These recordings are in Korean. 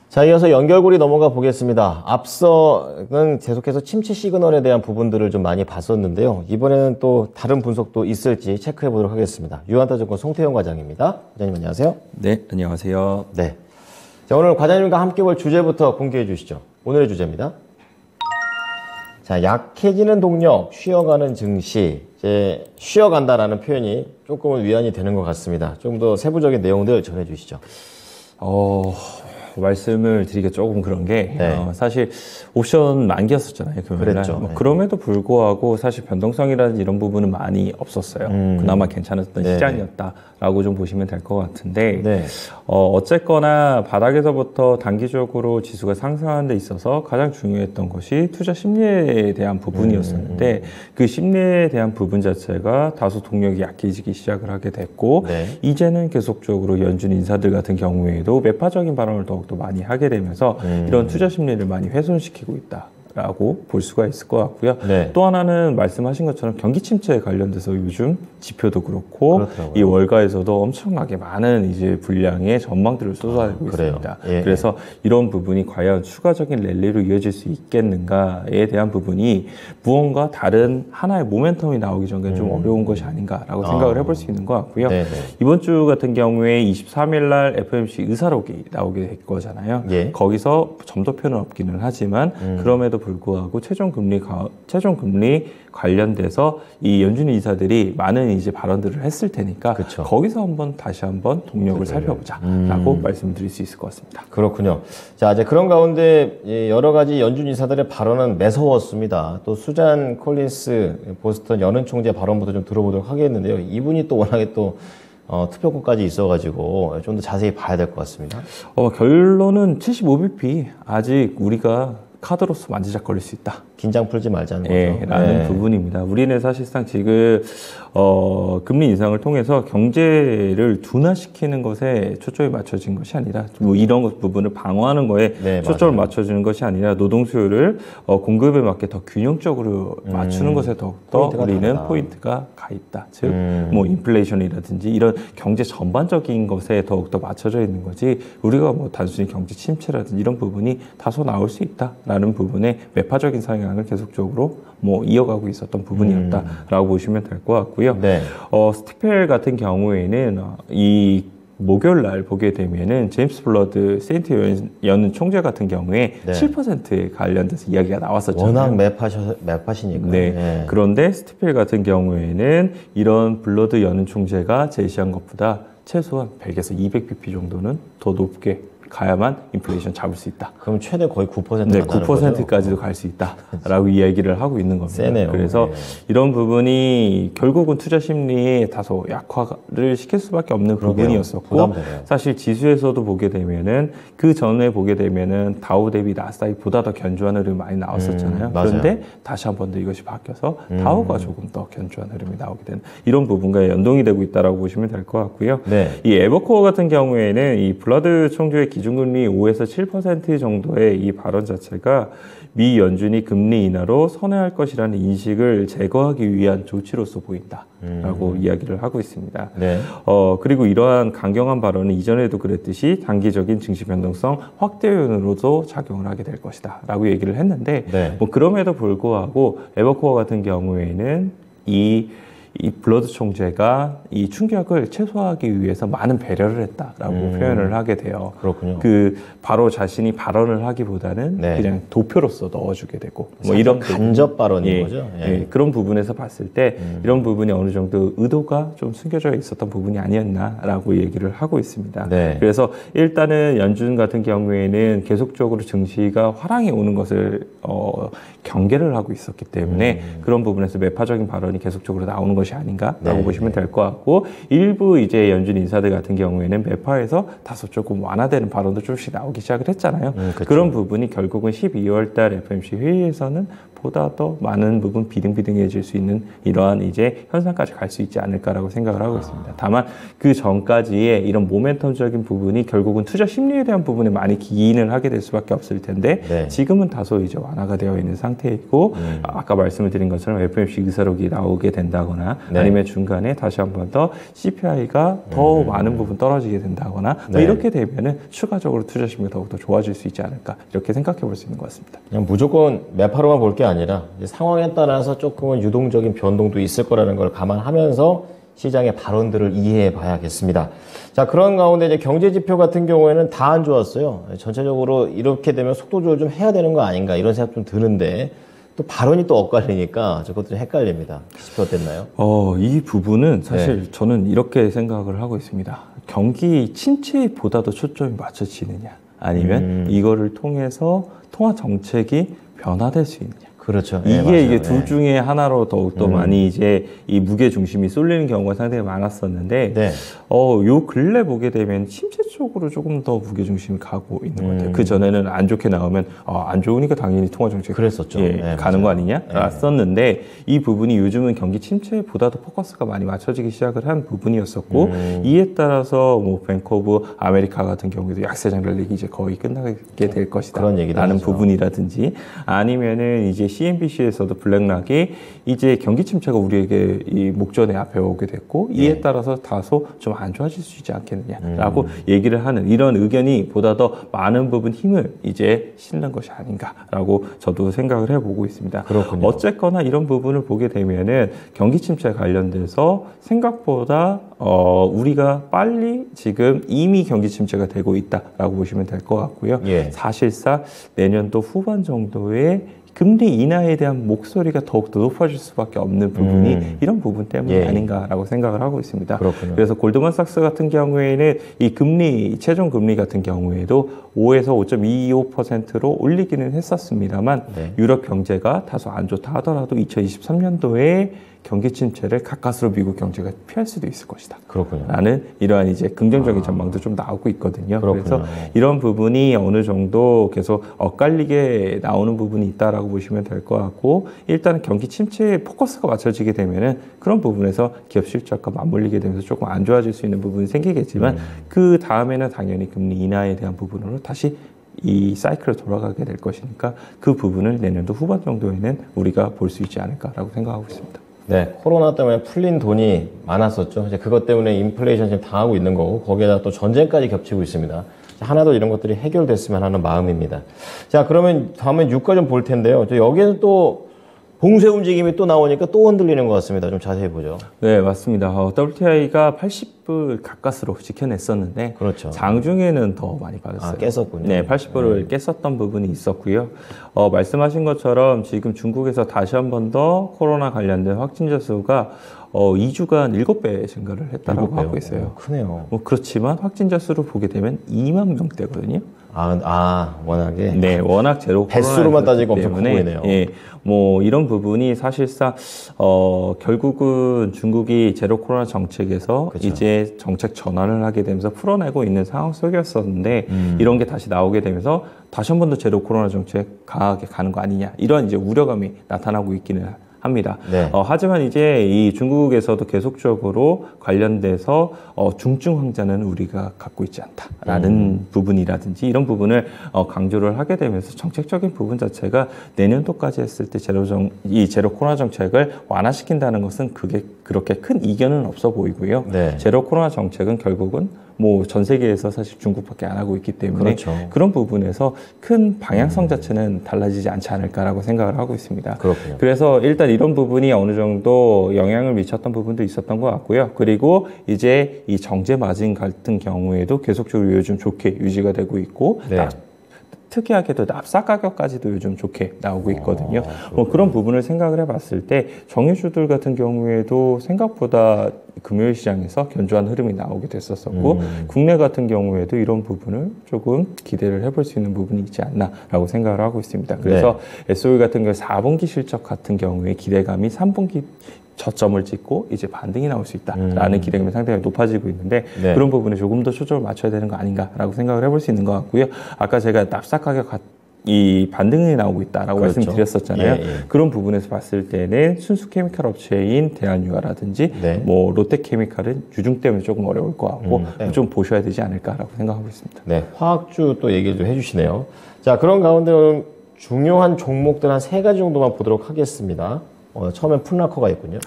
자, 이어서 연결고리 넘어가 보겠습니다. 앞서는 계속해서 침체 시그널에 대한 부분들을 좀 많이 봤었는데요. 이번에는 또 다른 분석도 있을지 체크해 보도록 하겠습니다. 유한타증권 송태영 과장입니다. 과장님 안녕하세요. 네, 안녕하세요. 네. 자, 오늘 과장님과 함께 볼 주제부터 공개해 주시죠. 오늘의 주제입니다. 자, 약해지는 동력, 쉬어가는 증시. 이제 쉬어간다라는 표현이 조금은 위안이 되는 것 같습니다. 좀 더 세부적인 내용들 전해 주시죠. 말씀을 드리기가 조금 그런 게 사실 옵션 만기였었잖아요. 그랬죠. 뭐 그럼에도 불구하고 사실 변동성이라든지 이런 부분은 많이 없었어요. 그나마 괜찮았던 시장이었다라고 좀 보시면 될 것 같은데 어쨌거나 바닥에서부터 단기적으로 지수가 상승하는 데 있어서 가장 중요했던 것이 투자 심리에 대한 부분이었었는데 그 심리에 대한 부분 자체가 다소 동력이 약해지기 시작을 하게 됐고 이제는 계속적으로 연준 인사들 같은 경우에도 매파적인 발언을 더욱더 많이 하게 되면서 이런 투자 심리를 많이 훼손시키고 있다라고 볼 수가 있을 것 같고요. 또 하나는 말씀하신 것처럼 경기 침체에 관련돼서 요즘 지표도 그렇고 그렇더라고요. 이 월가에서도 엄청나게 많은 이제 분량의 전망들을 쏟아내고 있습니다. 그래서 이런 부분이 과연 추가적인 랠리로 이어질 수 있겠는가에 대한 부분이 무언가 다른 하나의 모멘텀이 나오기 전에 좀 어려운 것이 아닌가라고 생각을 해볼 수 있는 것 같고요. 이번 주 같은 경우에 23일 날 FOMC 의사록이 나오게 될 거잖아요. 거기서 점도표는 없기는 하지만 그럼에도 불구하고 최종 금리 관련돼서 이 연준 인사들이 많은 이제 발언들을 했을 테니까 거기서 다시 한번 동력을 살펴보자라고 말씀드릴 수 있을 것 같습니다. 그렇군요. 자, 이제 그런 가운데 여러 가지 연준 인사들의 발언은 매서웠습니다. 또 수잔 콜린스 보스턴 연은 총재 발언부터 좀 들어보도록 하겠는데요. 이분이 또 워낙에 또 투표권까지 있어가지고 좀 더 자세히 봐야 될 것 같습니다. 결론은 75bp 아직 우리가 카드로서 만지작거릴 수 있다. 긴장 풀지 말자는 거죠. 라는 부분입니다. 우리는 사실상 지금 금리 인상을 통해서 경제를 둔화시키는 것에 초점이 맞춰진 것이 아니라 뭐 이런 부분을 방어하는 거에 초점을 맞춰주는 것이 아니라 노동 수요를 공급에 맞게 더 균형적으로 맞추는 것에 더욱더 우리는 포인트가 가 있다. 즉 뭐 인플레이션이라든지 이런 경제 전반적인 것에 더욱더 맞춰져 있는 거지 우리가 뭐 단순히 경제 침체라든지 이런 부분이 다소 나올 수 있다라는 부분에 매파적인 상향을 계속적으로 뭐 이어가고 있었던 부분이었다라고 보시면 될 것 같고요. 스티펠 같은 경우에는 이 목요일 날 보게 되면은 제임스 블러드 세인트 연은 총재 같은 경우에 7%에 관련돼서 이야기가 나왔었잖아요. 워낙 매파시니까. 그런데 스티펠 같은 경우에는 이런 블러드 연은 총재가 제시한 것보다 최소한 100에서 200bp 정도는 더 높게 가야만 인플레이션 잡을 수 있다. 그럼 최대 거의 9%? 네, 9%까지도 갈 수 있다라고 이야기를 하고 있는 겁니다. 세네요. 그래서 이런 부분이 결국은 투자 심리에 다소 약화를 시킬 수밖에 없는 부분이었었고 부담되네요. 사실 지수에서도 보게 되면은 그 전에 보게 되면은 다우 대비 나스닥이 보다 더 견조한 흐름이 많이 나왔었잖아요. 그런데 다시 한 번 더 이것이 바뀌어서 다우가 조금 더 견조한 흐름이 나오게 되는 이런 부분과 연동이 되고 있다라고 보시면 될 것 같고요. 이 에버코어 같은 경우에는 이 블러드 총재의 기준금리 5에서 7% 정도의 이 발언 자체가 미 연준이 금리 인하로 선회할 것이라는 인식을 제거하기 위한 조치로서 보인다라고 이야기를 하고 있습니다. 그리고 이러한 강경한 발언은 이전에도 그랬듯이 단기적인 증시 변동성 확대 요인으로도 작용을 하게 될 것이다라고 얘기를 했는데 뭐 그럼에도 불구하고 에버코어 같은 경우에는 이 블러드 총재가 이 충격을 최소화하기 위해서 많은 배려를 했다라고 표현을 하게 돼요. 그렇군요. 바로 자신이 발언을 하기보다는 그냥 도표로서 넣어주게 되고 뭐 이런 간접 발언인 거죠. 그런 부분에서 봤을 때 이런 부분이 어느 정도 의도가 좀 숨겨져 있었던 부분이 아니었나라고 얘기를 하고 있습니다. 그래서 일단은 연준 같은 경우에는 계속적으로 증시가 화랑이 오는 것을 경계를 하고 있었기 때문에 그런 부분에서 매파적인 발언이 계속적으로 나오는 것이 아닌가라고 보시면 될 것 같고 일부 이제 연준 인사들 같은 경우에는 매파에서 다소 조금 완화되는 발언도 조금씩 나오기 시작을 했잖아요. 그런 부분이 결국은 12월 달 FOMC 회의에서는 보다 더 많은 부분 비등비등해질 수 있는 이러한 이제 현상까지 갈 수 있지 않을까라고 생각을 하고 있습니다. 다만 그 전까지의 이런 모멘텀적인 부분이 결국은 투자 심리에 대한 부분에 많이 기인을 하게 될 수밖에 없을 텐데 네. 지금은 다소 이제 완화가 되어 있는 상태이고 아까 말씀을 드린 것처럼 FOMC 의사록이 나오게 된다거나 네. 아니면 중간에 다시 한 번 더 CPI가 더 많은 부분 떨어지게 된다거나 네. 이렇게 되면은 추가적으로 투자 심리가 더욱더 좋아질 수 있지 않을까 이렇게 생각해 볼 수 있는 것 같습니다. 그냥 무조건 매파로만 볼 게 아니라 이제 상황에 따라서 조금은 유동적인 변동도 있을 거라는 걸 감안하면서 시장의 발언들을 이해해 봐야겠습니다. 자, 그런 가운데 이제 경제 지표 같은 경우에는 다 안 좋았어요. 전체적으로 이렇게 되면 속도 조절 좀 해야 되는 거 아닌가 이런 생각 좀 드는데 또 발언이 또 엇갈리니까 저것도 좀 헷갈립니다. 지표 어땠나요? 이 부분은 사실 저는 이렇게 생각을 하고 있습니다. 경기 침체보다도 초점이 맞춰지느냐 아니면 이거를 통해서 통화 정책이 변화될 수 있느냐. 그렇죠. 이게 네, 맞아요. 이게 둘 중에 하나로 더욱더 많이 이제 이 무게 중심이 쏠리는 경우가 상당히 많았었는데, 네. 요 근래 보게 되면 침체 쪽으로 조금 더 무게 중심이 가고 있는 것 같아요. 그 전에는 안 좋게 나오면 안 좋으니까 당연히 통화 정책 그랬었죠. 네, 가는 맞아요. 거 아니냐? 썼는데 이 부분이 요즘은 경기 침체보다도 포커스가 많이 맞춰지기 시작을 한 부분이었었고 이에 따라서 뭐 뱅크 오브 아메리카 같은 경우에도 약세 장벽이 이제 거의 끝나게 될 것이다. 그런 얘기도 라는 하죠. 부분이라든지 아니면은 이제 CNBC에서도 블랙락이 이제 경기 침체가 우리에게 이 목전에 앞에 오게 됐고 이에 따라서 다소 좀 안 좋아질 수 있지 않겠느냐라고 얘기를 하는 이런 의견이 보다 더 많은 부분 힘을 이제 실는 것이 아닌가라고 저도 생각을 해보고 있습니다. 그렇군요. 어쨌거나 이런 부분을 보게 되면은 경기 침체 관련돼서 생각보다 우리가 빨리 지금 이미 경기 침체가 되고 있다라고 보시면 될 것 같고요. 예. 사실상 내년도 후반 정도에 금리 인하에 대한 목소리가 더욱더 높아질 수밖에 없는 부분이 이런 부분 때문이 예. 아닌가라고 생각을 하고 있습니다. 그렇군요. 그래서 골드만삭스 같은 경우에는 이 금리, 최종 금리 같은 경우에도 5에서 5.25%로 올리기는 했었습니다만 네. 유럽 경제가 다소 안 좋다 하더라도 2023년도에 경기 침체를 가까스로 미국 경제가 피할 수도 있을 것이다. 그렇군요. 라는 이러한 이제 긍정적인 전망도 좀 나오고 있거든요. 그렇군요. 그래서 이런 부분이 어느 정도 계속 엇갈리게 나오는 부분이 있다라고 보시면 될 것 같고 일단은 경기 침체에 포커스가 맞춰지게 되면은 그런 부분에서 기업 실적과 맞물리게 되면서 조금 안 좋아질 수 있는 부분이 생기겠지만 그 다음에는 당연히 금리 인하에 대한 부분으로 다시 이 사이클로 돌아가게 될 것이니까 그 부분을 내년도 후반 정도에는 우리가 볼 수 있지 않을까라고 생각하고 있습니다. 네, 코로나 때문에 풀린 돈이 많았었죠. 이제 그것 때문에 인플레이션 지금 당하고 있는 거고, 거기에다 또 전쟁까지 겹치고 있습니다. 하나도 이런 것들이 해결됐으면 하는 마음입니다. 자, 그러면 다음엔 유가 좀 볼 텐데요. 여기에는 또 봉쇄 움직임이 또 나오니까 또 흔들리는 것 같습니다. 좀 자세히 보죠. 네, 맞습니다. WTI가 80불 가까스로 지켜냈었는데 그렇죠. 장중에는 더 많이 빠졌어요. 깼었군요. 네, 80불을 깼었던 부분이 있었고요. 말씀하신 것처럼 지금 중국에서 다시 한 번 더 코로나 관련된 확진자 수가 2주간 7배 증가를 했다고 7배요? 하고 있어요. 크네요. 뭐 그렇지만 확진자 수를 보게 되면 2만 명대거든요. 워낙에. 네, 워낙 제로 뱃수로만 따지고 엄청 커 때문에, 보이네요. 예, 뭐 이런 부분이 사실상 결국은 중국이 제로 코로나 정책에서 그쵸. 이제 정책 전환을 하게 되면서 풀어내고 있는 상황 속이었었는데 이런 게 다시 나오게 되면서 다시 한 번 더 제로 코로나 정책 강하게 가는 거 아니냐 이런 이제 우려감이 나타나고 있기는 합니다. 네. 하지만 이제 이 중국에서도 계속적으로 관련돼서 중증 환자는 우리가 갖고 있지 않다라는 부분이라든지 이런 부분을 강조를 하게 되면서 정책적인 부분 자체가 내년도까지 했을 때 이 제로 코로나 정책을 완화시킨다는 것은 그게 그렇게 큰 이견은 없어 보이고요. 네. 제로 코로나 정책은 결국은 뭐 전 세계에서 사실 중국밖에 안 하고 있기 때문에 그렇죠. 그런 부분에서 큰 방향성 자체는 달라지지 않지 않을까라고 생각을 하고 있습니다. 그렇군요. 그래서 일단 이런 부분이 어느 정도 영향을 미쳤던 부분도 있었던 것 같고요. 그리고 이제 이 정제 마진 같은 경우에도 계속적으로 요즘 좋게 유지가 되고 있고 네. 특이하게도 납사 가격까지도 요즘 좋게 나오고 있거든요. 뭐 그런 부분을 생각을 해봤을 때 정유주들 같은 경우에도 생각보다 금요일 시장에서 견조한 흐름이 나오게 됐었고 국내 같은 경우에도 이런 부분을 조금 기대를 해볼 수 있는 부분이 있지 않나라고 생각을 하고 있습니다. 그래서 SOE 같은 경우 4분기 실적 같은 경우에 기대감이 3분기 저점을 찍고 이제 반등이 나올 수 있다라는 기대감이 상당히 높아지고 있는데 네. 그런 부분에 조금 더 초점을 맞춰야 되는 거 아닌가라고 생각을 해볼 수 있는 것 같고요. 아까 제가 납사 가격 이 반등이 나오고 있다라고 그렇죠. 말씀드렸었잖아요. 예, 예. 그런 부분에서 봤을 때는 순수 케미칼 업체인 대한유화라든지 네. 뭐 롯데케미칼은 유중 때문에 조금 어려울 것 같고 네. 좀 보셔야 되지 않을까라고 생각하고 있습니다. 네, 화학주 또 얘기를 좀 해주시네요. 자, 그런 가운데 오늘 중요한 종목들 한 3가지 정도만 보도록 하겠습니다. 처음엔 풋라커가 있군요.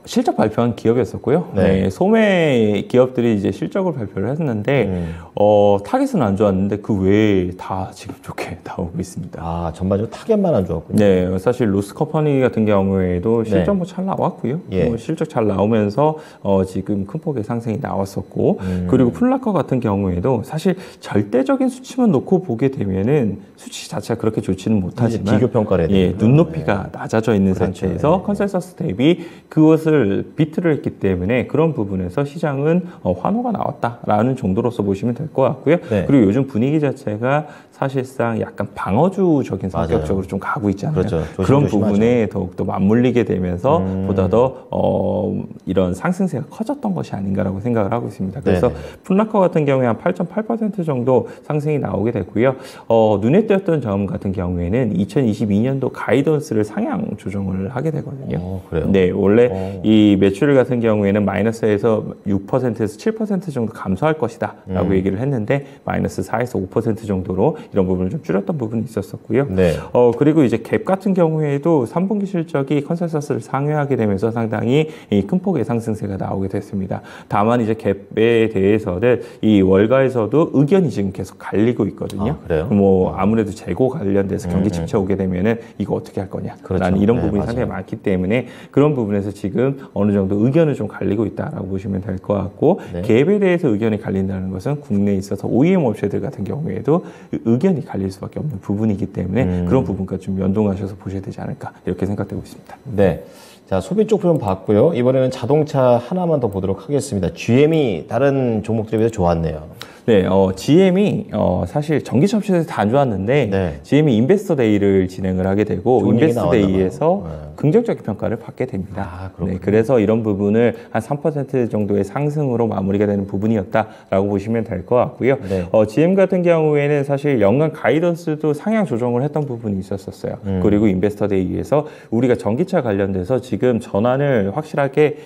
실적 발표한 기업이었었고요. 네. 네, 소매 기업들이 이제 실적을 발표를 했는데 타겟은 안 좋았는데 그 외에 다 지금 좋게 나오고 있습니다. 아, 전반적으로 타겟만 안 좋았군요. 네, 사실 로스커퍼니 같은 경우에도 실적 뭐 잘 나왔고요. 예. 뭐 실적 잘 나오면서 지금 큰 폭의 상승이 나왔었고, 그리고 플라커 같은 경우에도 사실 절대적인 수치만 놓고 보게 되면은 수치 자체가 그렇게 좋지는 못하지만 비교 평가를 해야 예, 되니까. 눈높이가 낮아져 있는 그렇죠. 상태에서 컨센서스 대비 그것을 비트를 했기 때문에 그런 부분에서 시장은 환호가 나왔다라는 정도로서 보시면 될 것 같고요. 네. 그리고 요즘 분위기 자체가 사실상 약간 방어주적인 성격적으로 좀 가고 있잖아요. 그렇죠. 그런 조심하죠. 부분에 더욱더 맞물리게 되면서 보다 더 이런 상승세가 커졌던 것이 아닌가라고 생각을 하고 있습니다. 그래서 네네. 풋라커 같은 경우에 한 8.8% 정도 상승이 나오게 됐고요. 눈에 띄었던 점 같은 경우에는 2022년도 가이던스를 상향 조정을 하게 되거든요. 그래요? 네, 원래 이 매출 같은 경우에는 마이너스에서 6%에서 7% 정도 감소할 것이다라고 얘기를 했는데 마이너스 4에서 5% 정도로 이런 부분을 좀 줄였던 부분이 있었었고요. 네. 그리고 이제 갭 같은 경우에도 3분기 실적이 컨센서스를 상회하게 되면서 상당히 이 큰 폭의 상승세가 나오게 됐습니다. 다만 이제 갭에 대해서는 이 월가에서도 의견이 지금 계속 갈리고 있거든요. 아, 그래요? 뭐 아무래도 재고 관련돼서 경기 침체 오게 되면은 이거 어떻게 할 거냐. 그렇죠. 라는 이런 네, 부분이 맞아요. 상당히 많기 때문에 그런 부분에서 지금 어느 정도 의견을 좀 갈리고 있다라고 보시면 될 것 같고 네. 갭에 대해서 의견이 갈린다는 것은 국내에 있어서 OEM 업체들 같은 경우에도 의견이 갈릴 수밖에 없는 부분이기 때문에 그런 부분과 좀 연동하셔서 보셔야 되지 않을까 이렇게 생각되고 있습니다. 네. 자, 소비 쪽 좀 봤고요. 이번에는 자동차 하나만 더 보도록 하겠습니다. GM이 다른 종목들에 비해서 좋았네요. 네, GM이 사실 전기차 업체에서 다 안 좋았는데 네. GM이 인베스터 데이를 진행을 하게 되고 좋은 얘기 인베스터 나왔나 데이에서 봐요. 긍정적인 평가를 받게 됩니다. 아, 그렇군요. 네, 그래서 이런 부분을 한 3% 정도의 상승으로 마무리가 되는 부분이었다라고 보시면 될 것 같고요. 네. GM 같은 경우에는 사실 연간 가이던스도 상향 조정을 했던 부분이 있었어요. 그리고 인베스터 데이에서 우리가 전기차 관련돼서 지금 전환을 확실하게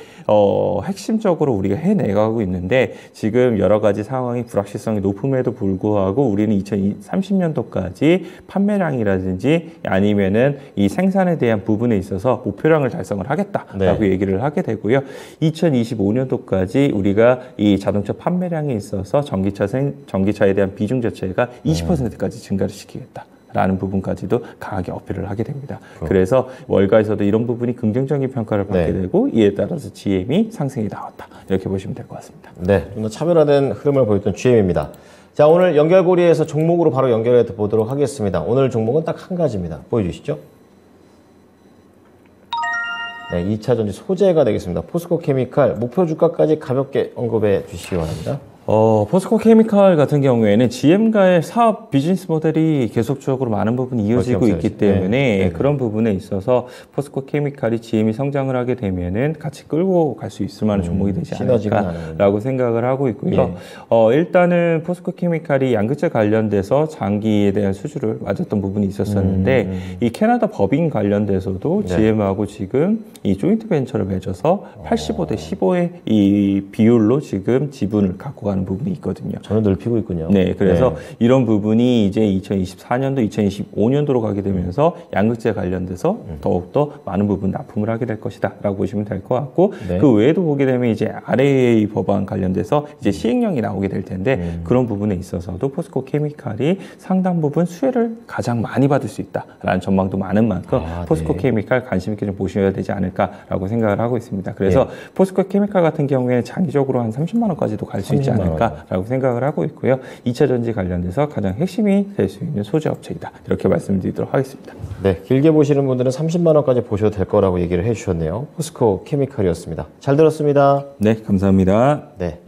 핵심적으로 우리가 해내가고 있는데 지금 여러 가지 상황이 불확실성이 높음에도 불구하고 우리는 2030년도까지 판매량이라든지 아니면은 이 생산에 대한 부분에 있어서 목표량을 달성을 하겠다라고 네. 얘기를 하게 되고요. 2025년도까지 우리가 이 자동차 판매량에 있어서 전기차에 대한 비중 자체가 20%까지 증가를 시키겠다. 라는 부분까지도 강하게 어필을 하게 됩니다. 그래서 월가에서도 이런 부분이 긍정적인 평가를 받게 네. 되고 이에 따라서 GM이 상승이 나왔다. 이렇게 보시면 될 것 같습니다. 네. 좀 더 차별화된 흐름을 보였던 GM입니다. 자, 오늘 연결고리에서 종목으로 바로 연결해 보도록 하겠습니다. 오늘 종목은 딱 한 가지입니다. 보여주시죠. 네, 2차 전지 소재가 되겠습니다. 포스코 케미칼 목표 주가까지 가볍게 언급해 주시기 바랍니다. 포스코 케미칼 같은 경우에는 GM과의 사업 비즈니스 모델이 계속적으로 많은 부분이 이어지고 그렇죠. 있기 때문에 네. 그런 부분에 있어서 포스코 케미칼이 GM이 성장을 하게 되면은 같이 끌고 갈 수 있을 만한 종목이 되지 시너지가 않을까라고 생각을 하고 있고요. 일단은 포스코 케미칼이 양극재 관련돼서 장기에 대한 수주를 맞았던 부분이 있었었는데 이 캐나다 법인 관련돼서도 네. GM하고 지금 이 조인트 벤처를 맺어서 85대 15의 이 비율로 지금 지분을 갖고 가는 부분이 있거든요. 저는 넓히고 있군요. 네, 그래서 이런 부분이 이제 2024년도, 2025년도로 가게 되면서 양극재 관련돼서 더욱더 많은 부분 납품을 하게 될 것이다라고 보시면 될 것 같고 네. 그 외에도 보게 되면 이제 RAA 법안 관련돼서 이제 시행령이 나오게 될 텐데 그런 부분에 있어서도 포스코 케미칼이 상당 부분 수혜를 가장 많이 받을 수 있다라는 전망도 많은 만큼 포스코 네. 케미칼 관심 있게 좀 보셔야 되지 않을까라고 생각을 하고 있습니다. 그래서 포스코 케미칼 같은 경우에 장기적으로 한 30만 원까지도 갈 수 있지 30만 원. 않을까라고 생각을 하고 있고요. 2차 전지 관련돼서 가장 핵심이 될 수 있는 소재 업체이다. 이렇게 말씀드리도록 하겠습니다. 네, 길게 보시는 분들은 30만 원까지 보셔도 될 거라고 얘기를 해주셨네요. 포스코 케미칼이었습니다. 잘 들었습니다. 네, 감사합니다. 네.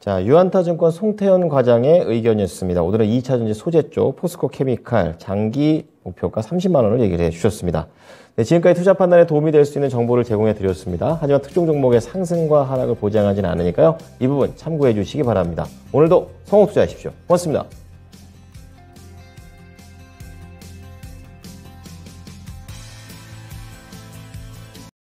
자, 유한타증권 송태현 과장의 의견이었습니다. 오늘은 2차 전지 소재 쪽 포스코 케미칼 장기 목표가 30만 원을 얘기를 해주셨습니다. 네, 지금까지 투자 판단에 도움이 될 수 있는 정보를 제공해 드렸습니다. 하지만 특정 종목의 상승과 하락을 보장하지는 않으니까요. 이 부분 참고해 주시기 바랍니다. 오늘도 성공 투자하십시오. 고맙습니다.